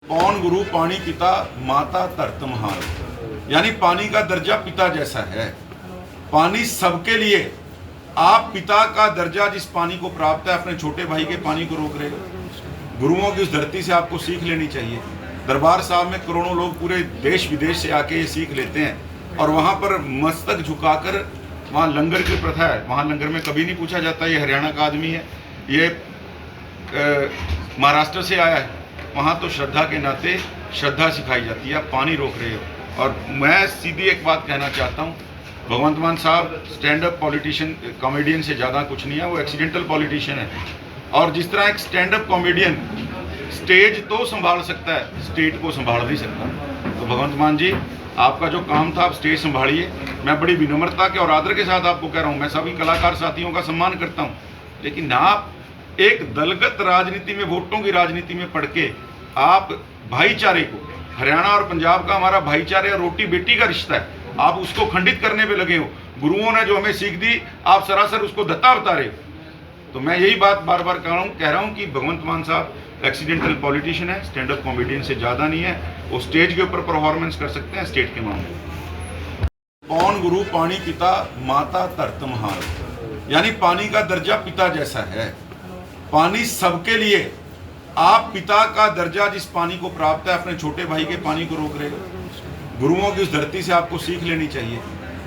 पौन गुरु पानी पिता माता धरत महान, यानी पानी का दर्जा पिता जैसा है। पानी सबके लिए, आप पिता का दर्जा जिस पानी को प्राप्त है अपने छोटे भाई के पानी को रोक रहे हो। गुरुओं की उस धरती से आपको सीख लेनी चाहिए। दरबार साहब में करोड़ों लोग पूरे देश विदेश से आके ये सीख लेते हैं और वहाँ पर मस्तक झुकाकर वहाँ लंगर की प्रथा है। वहाँ लंगर में कभी नहीं पूछा जाता ये हरियाणा का आदमी है, ये महाराष्ट्र से आया है। वहाँ तो श्रद्धा के नाते श्रद्धा सिखाई जाती है। आप पानी रोक रहे हो। और मैं सीधी एक बात कहना चाहता हूँ, भगवंत मान साहब स्टैंड अप पॉलिटिशियन कॉमेडियन से ज़्यादा कुछ नहीं है, वो एक्सीडेंटल पॉलिटिशियन है। और जिस तरह एक स्टैंड अप कॉमेडियन स्टेज तो संभाल सकता है, स्टेट को संभाल नहीं सकता। तो भगवंत मान जी, आपका जो काम था आप स्टेज संभालिए। मैं बड़ी विनम्रता के और आदर के साथ आपको कह रहा हूँ, मैं सभी कलाकार साथियों का सम्मान करता हूँ, लेकिन आप एक दलगत राजनीति में, वोटों की राजनीति में पड़ के आप भाईचारे को, हरियाणा और पंजाब का हमारा भाईचारे और रोटी बेटी का रिश्ता है, आप उसको खंडित करने पे लगे हो। गुरुओं ने जो हमें सीख दी, आप सरासर उसको दत्ता बता रहे हो। तो मैं यही बात बार बार कह रहा हूँ कि भगवंत मान साहब एक्सीडेंटल पॉलिटिशियन है, स्टैंड अप कॉमेडियन से ज़्यादा नहीं है। वो स्टेज के ऊपर परफॉर्मेंस कर सकते हैं, स्टेट के मामले। पौन गुरु पानी पिता माता धरत महान, यानी पानी का दर्जा पिता जैसा है। पानी सबके लिए, आप पिता का दर्जा जिस पानी को प्राप्त है अपने छोटे भाई के पानी को रोक रहे हो। गुरुओं की उस धरती से आपको सीख लेनी चाहिए।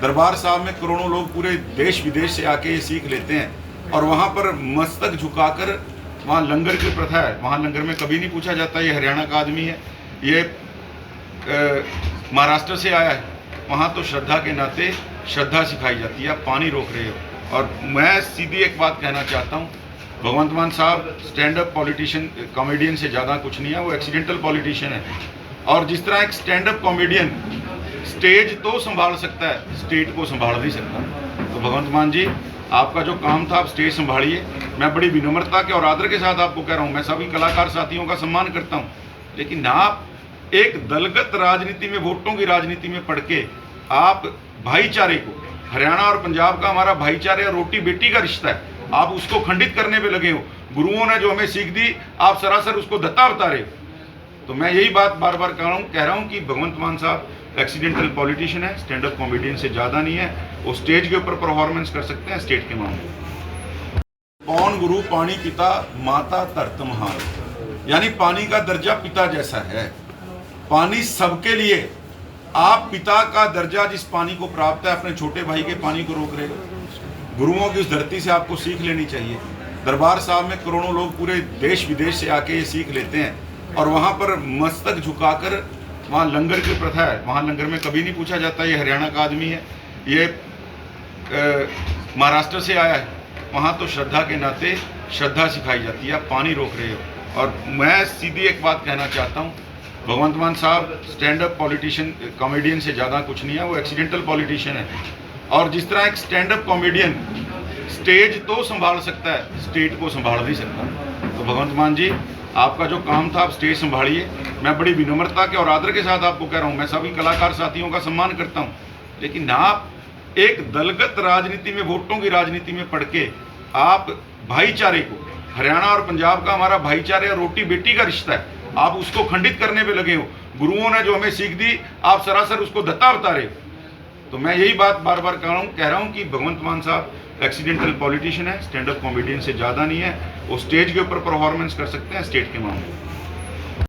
दरबार साहब में करोड़ों लोग पूरे देश विदेश से आके ये सीख लेते हैं और वहाँ पर मस्तक झुकाकर वहाँ लंगर की प्रथा है। वहाँ लंगर में कभी नहीं पूछा जाता ये हरियाणा का आदमी है, ये महाराष्ट्र से आया है। वहाँ तो श्रद्धा के नाते श्रद्धा सिखाई जाती है। आप पानी रोक रहे हो। और मैं सीधी एक बात कहना चाहता हूँ, भगवंत मान साहब स्टैंड अप पॉलिटिशियन कॉमेडियन से ज़्यादा कुछ नहीं है, वो एक्सीडेंटल पॉलिटिशियन है। और जिस तरह एक स्टैंड अप कॉमेडियन स्टेज तो संभाल सकता है, स्टेट को संभाल नहीं सकता। तो भगवंत मान जी, आपका जो काम था आप स्टेज संभालिए। मैं बड़ी विनम्रता के और आदर के साथ आपको कह रहा हूँ, मैं सभी कलाकार साथियों का सम्मान करता हूँ, लेकिन आप एक दलगत राजनीति में, वोटों की राजनीति में पड़ के आप भाईचारे को, हरियाणा और पंजाब का हमारा भाईचारे और रोटी बेटी का रिश्ता है, आप उसको खंडित करने पे लगे हो। गुरुओं ने जो हमें सीख दी, आप सरासर उसको दत्ता बता रहे हो। तो मैं यही बात बार बार कह रहा हूँ कि भगवंत मान साहब एक्सीडेंटल पॉलिटिशियन है, स्टैंड अप कॉमेडियन से ज़्यादा नहीं है। वो स्टेज के ऊपर परफॉर्मेंस कर सकते हैं, स्टेट के मामले। पौन गुरु पानी पिता माता धरत महान, यानी पानी का दर्जा पिता जैसा है। पानी सबके लिए, आप पिता का दर्जा जिस पानी को प्राप्त है अपने छोटे भाई के पानी को रोक रहे हो। गुरुओं की उस धरती से आपको सीख लेनी चाहिए। दरबार साहब में करोड़ों लोग पूरे देश विदेश से आके ये सीख लेते हैं और वहाँ पर मस्तक झुकाकर वहाँ लंगर की प्रथा है। वहाँ लंगर में कभी नहीं पूछा जाता ये हरियाणा का आदमी है, ये महाराष्ट्र से आया है। वहाँ तो श्रद्धा के नाते श्रद्धा सिखाई जाती है। आप पानी रोक रहे हो। और मैं सीधी एक बात कहना चाहता हूँ, भगवंत मान साहब स्टैंड अप पॉलिटिशियन कॉमेडियन से ज़्यादा कुछ नहीं है, वो एक्सीडेंटल पॉलिटिशियन है। और जिस तरह एक स्टैंड अप कॉमेडियन स्टेज तो संभाल सकता है, स्टेट को संभाल नहीं सकता। तो भगवंत मान जी, आपका जो काम था आप स्टेज संभालिए। मैं बड़ी विनम्रता के और आदर के साथ आपको कह रहा हूँ, मैं सभी कलाकार साथियों का सम्मान करता हूँ, लेकिन आप एक दलगत राजनीति में, वोटों की राजनीति में पड़ के आप भाईचारे को, हरियाणा और पंजाब का हमारा भाईचारे और रोटी बेटी का रिश्ता है, आप उसको खंडित करने पे लगे हो। गुरुओं ने जो हमें सीख दी, आप सरासर उसको दत्ता बता रहे हो। तो मैं यही बात बार बार कह रहा हूँ कि भगवंत मान साहब एक्सीडेंटल पॉलिटिशियन है, स्टैंड अप कॉमेडियन से ज़्यादा नहीं है। वो स्टेज के ऊपर परफॉर्मेंस कर सकते हैं, स्टेट के मामले।